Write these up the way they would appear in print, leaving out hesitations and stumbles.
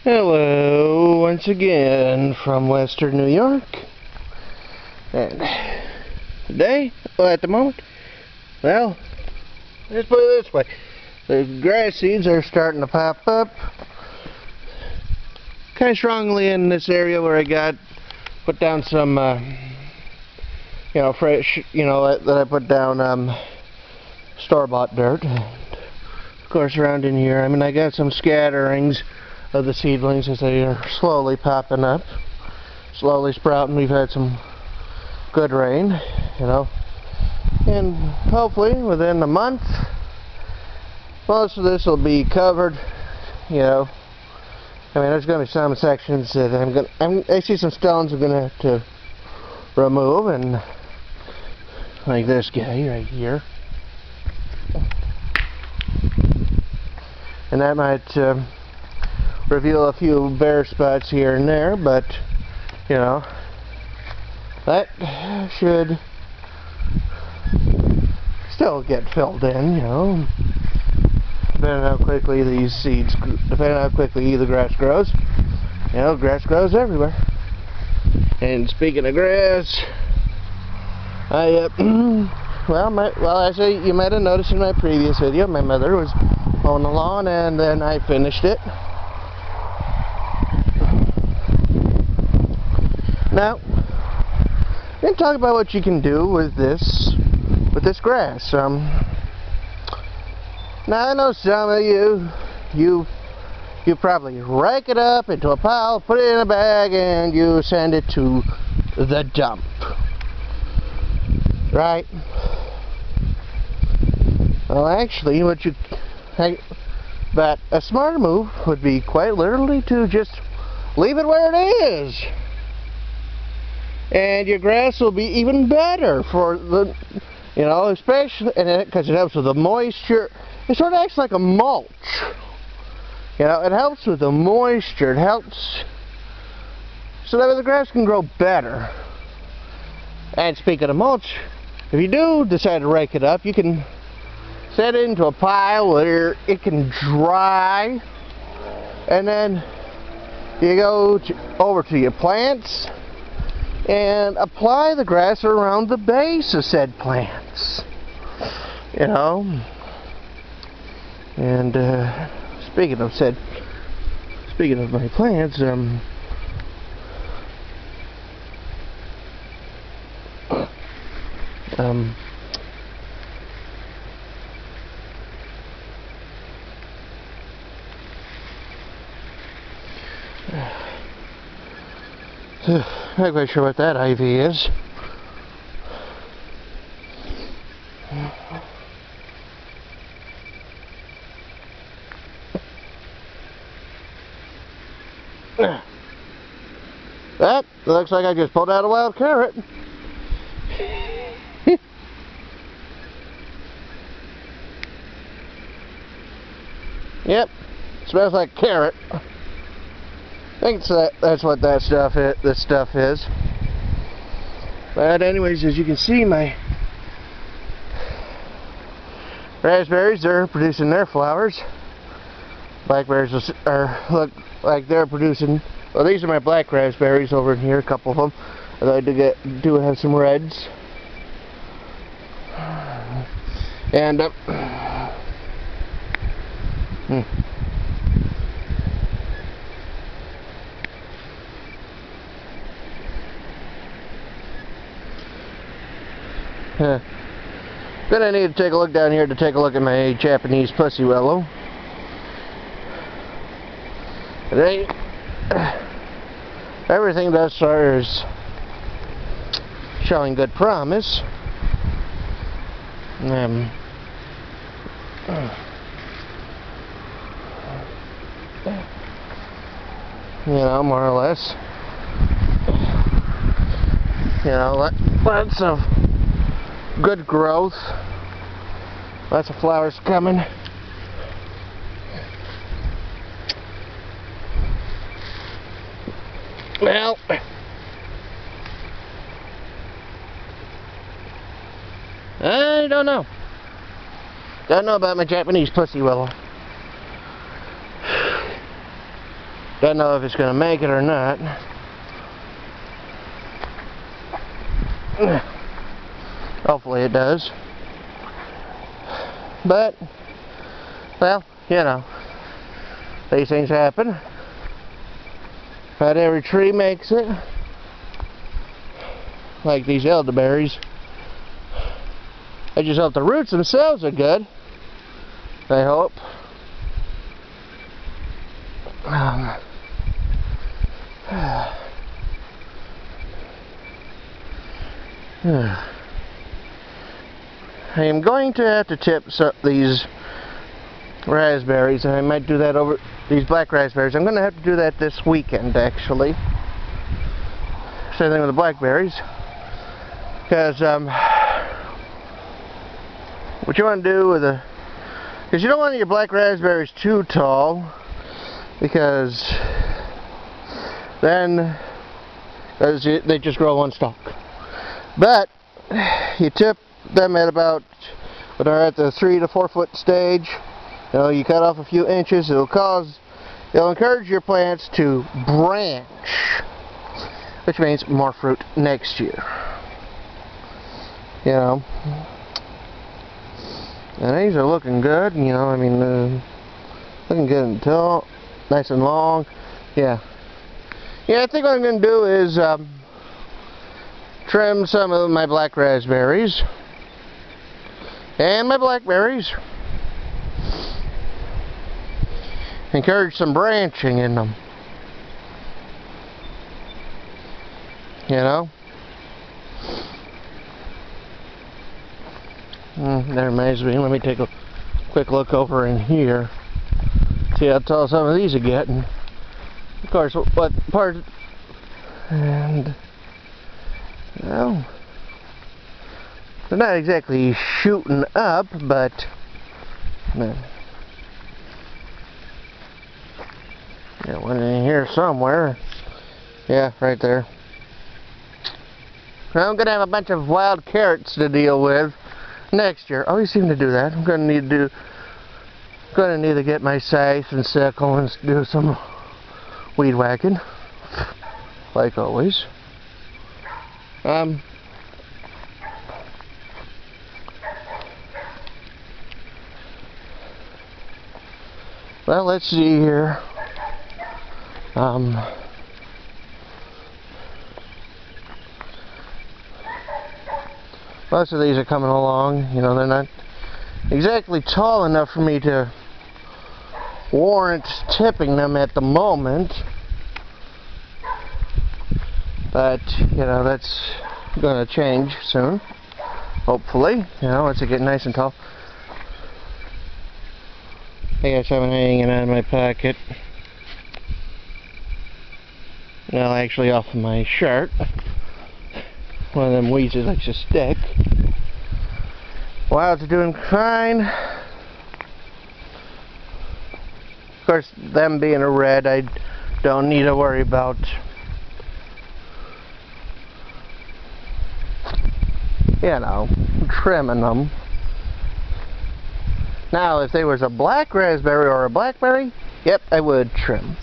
Hello, once again from Western New York. And today, well, at the moment, well, let's put it this way. The grass seeds are starting to pop up kind of strongly in this area where I put down some, fresh, that I put down store-bought dirt. And of course, around in here, I got some scatterings of the seedlings as they are slowly popping up, slowly sprouting. We've had some good rain, and hopefully within a month most of this will be covered. There's going to be some sections that I see some stones I'm going to have to remove, and like this guy right here, and that might reveal a few bare spots here and there, but that should still get filled in, depending on how quickly these seeds, depending on how quickly the grass grows. Grass grows everywhere. And speaking of grass, actually, you might have noticed in my previous video, my mother was mowing the lawn, and then I finished it. Now, I'm going to talk about what you can do with this grass. Now I know some of you probably rake it up into a pile, put it in a bag, and you send it to the dump, right? Well, actually, but a smarter move would be quite literally to just leave it where it is. And your grass will be even better for the, especially, because it helps with the moisture. It sort of acts like a mulch. It helps with the moisture. It helps so that the grass can grow better. And speaking of mulch, if you do decide to rake it up, you can set it into a pile where it can dry, and then you go over to your plants and apply the grass around the base of said plants. And speaking of my plants, not quite sure what that ivy is. That looks like I just pulled out a wild carrot. Yep, smells like carrot. I think that's what this stuff is. But anyways, as you can see, my raspberries, they're producing their flowers. Blackberries look like they're producing. Well, these are my black raspberries over in here, a couple of them. Although I do have some reds. And gonna need to take a look down here to take a look at my Japanese pussy willow. Everything thus far is showing good promise. More or less. Lots of good growth. Lots of flowers coming. Well, I don't know. Don't know about my Japanese pussy willow. Don't know if it's going to make it or not. Hopefully it does. But, well, you know, these things happen. Not every tree makes it. Like these elderberries. I just hope the roots themselves are good. I hope. I am going to have to tip these raspberries. I might do that over these black raspberries. I'm going to have to do that this weekend, actually. Same thing with the blackberries. Because, what you want to do with because you don't want your black raspberries too tall, because then they just grow one stalk. But you tip them at about, when they're at the 3 to 4 foot stage, you know, you cut off a few inches. It'll encourage your plants to branch, which means more fruit next year. You know, and these are looking good. You know, I mean, looking good and tall, nice and long. Yeah. Yeah, I think what I'm going to do is trim some of my black raspberries and my blackberries. Encourage some branching in them. You know? That reminds me, let me take a quick look over in here. See how tall some of these are getting. Of course, what part, and, well, they're not exactly shooting up, but, yeah, one in here somewhere. Yeah, right there. I'm going to have a bunch of wild carrots to deal with next year. I always seem to do that. I'm going to need to get my scythe and sickle and do some weed whacking, like always. Well, let's see here. Most of these are coming along. You know, they're not exactly tall enough for me to warrant tipping them at the moment. But, you know, that's going to change soon. Hopefully. You know, once they get nice and tall. I got something hanging out of my pocket. Well, actually off of my shirt. One of them weeds that likes to stick. Wilds are doing fine. Of course, them being a red, I don't need to worry about trimming them. Now, if there was a black raspberry or a blackberry, yep, I would trim.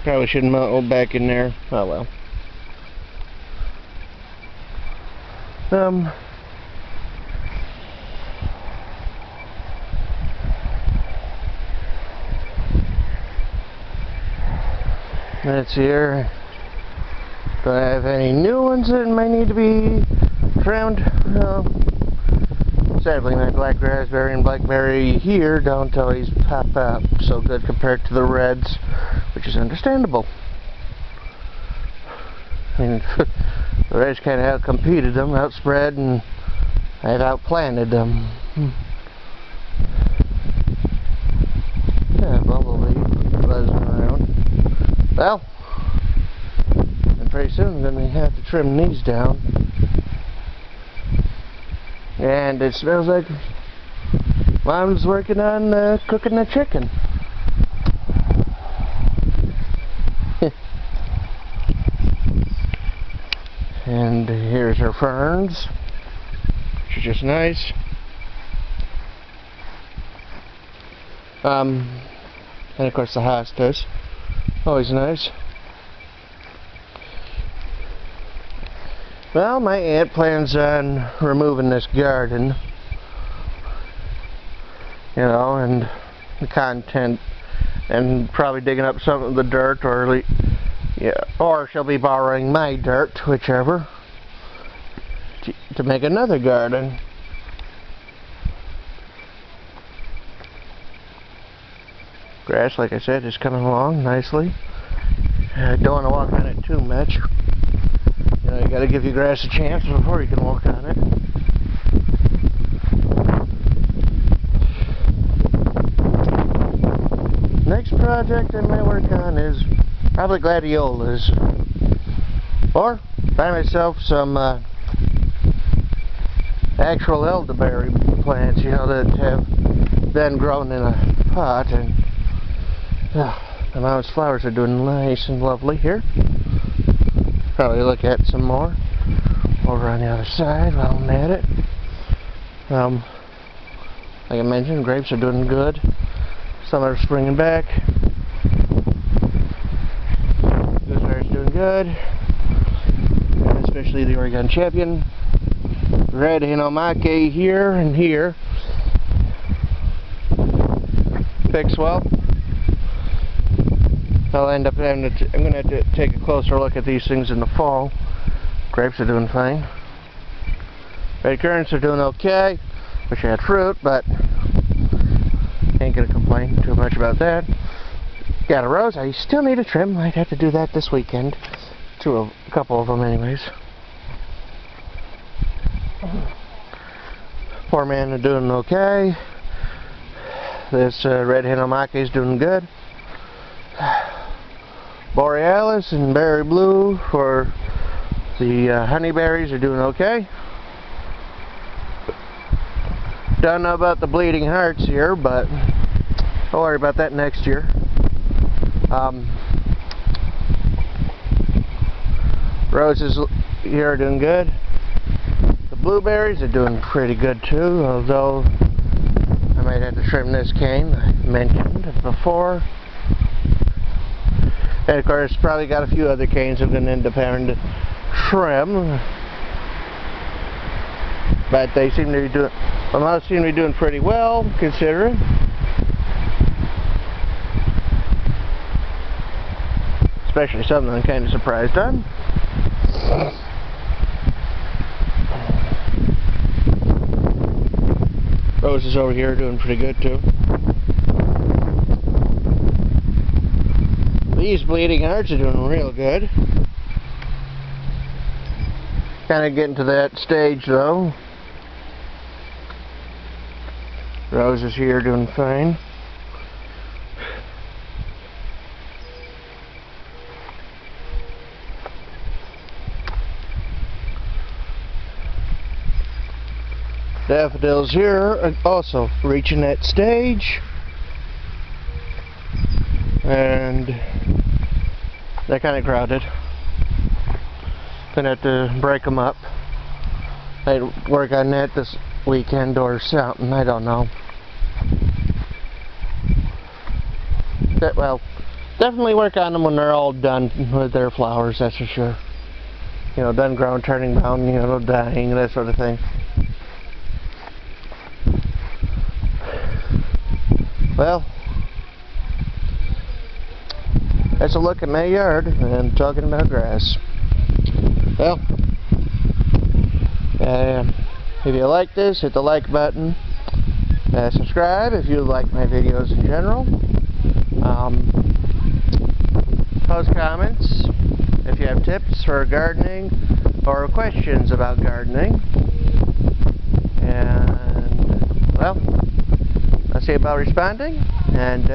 Probably shouldn't mow back in there. Oh well. That's here. Do I have any new ones that might need to be trimmed? No. Sadly, my black raspberry and blackberry here don't always pop up so good compared to the reds, which is understandable. I mean, the reds kind of outcompeted them, outspread, and I've outplanted them. Yeah, bumblebee buzzing around. Well, and pretty soon I'm going to have to trim these down. And it smells like Mom's working on cooking the chicken. winter ferns, which is just nice. And of course the hostas, always nice. Well, my aunt plans on removing this garden, you know, and the content, and probably digging up some of the dirt, or or she'll be borrowing my dirt, whichever, to make another garden. Grass, like I said, is coming along nicely. I don't want to walk on it too much. You know, you got to give your grass a chance before you can walk on it. Next project I might work on is probably gladiolas, or buy myself some actual elderberry plants, you know, that have been grown in a pot. And the mom's flowers are doing nice and lovely here. Probably look at some more over on the other side while I'm at it. Like I mentioned, grapes are doing good. Some are springing back. Gooseberry's doing good, and especially the Oregon Champion. Red Hinomake here and here picks well. I'll end up having to I'm going to have to take a closer look at these things in the fall. Grapes are doing fine. Red currants are doing okay. Wish I had fruit, but ain't going to complain too much about that. Got a rose. I still need a trim. Might have to do that this weekend. A couple of them anyways. Poor man are doing okay. This Red Hinomake is doing good. Borealis and Berry Blue for the honeyberries are doing okay. Don't know about the bleeding hearts here, but I'll worry about that next year. Roses here are doing good. The blueberries are doing pretty good too, although I might have to trim this cane I mentioned before. And of course, probably got a few other canes I'm going to end up having to trim. But they seem to be doing, well, most seem to be doing pretty well, considering. Especially something I'm kind of surprised on. Roses over here are doing pretty good too. These bleeding hearts are doing real good. Kind of getting to that stage though. Roses here are doing fine. Daffodils here are also reaching that stage. And they're kind of crowded. Gonna have to break them up. I'd work on that this weekend or something, I don't know. Well, definitely work on them when they're all done with their flowers, that's for sure. You know, done growing, turning brown, you know, dying, that sort of thing. Well, that's a look at my yard and talking about grass. Well, if you like this, hit the like button. Subscribe if you like my videos in general. Post comments if you have tips for gardening or questions about gardening. And, well, I'll see about responding. And,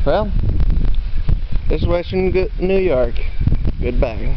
well, this is Western New York. Goodbye.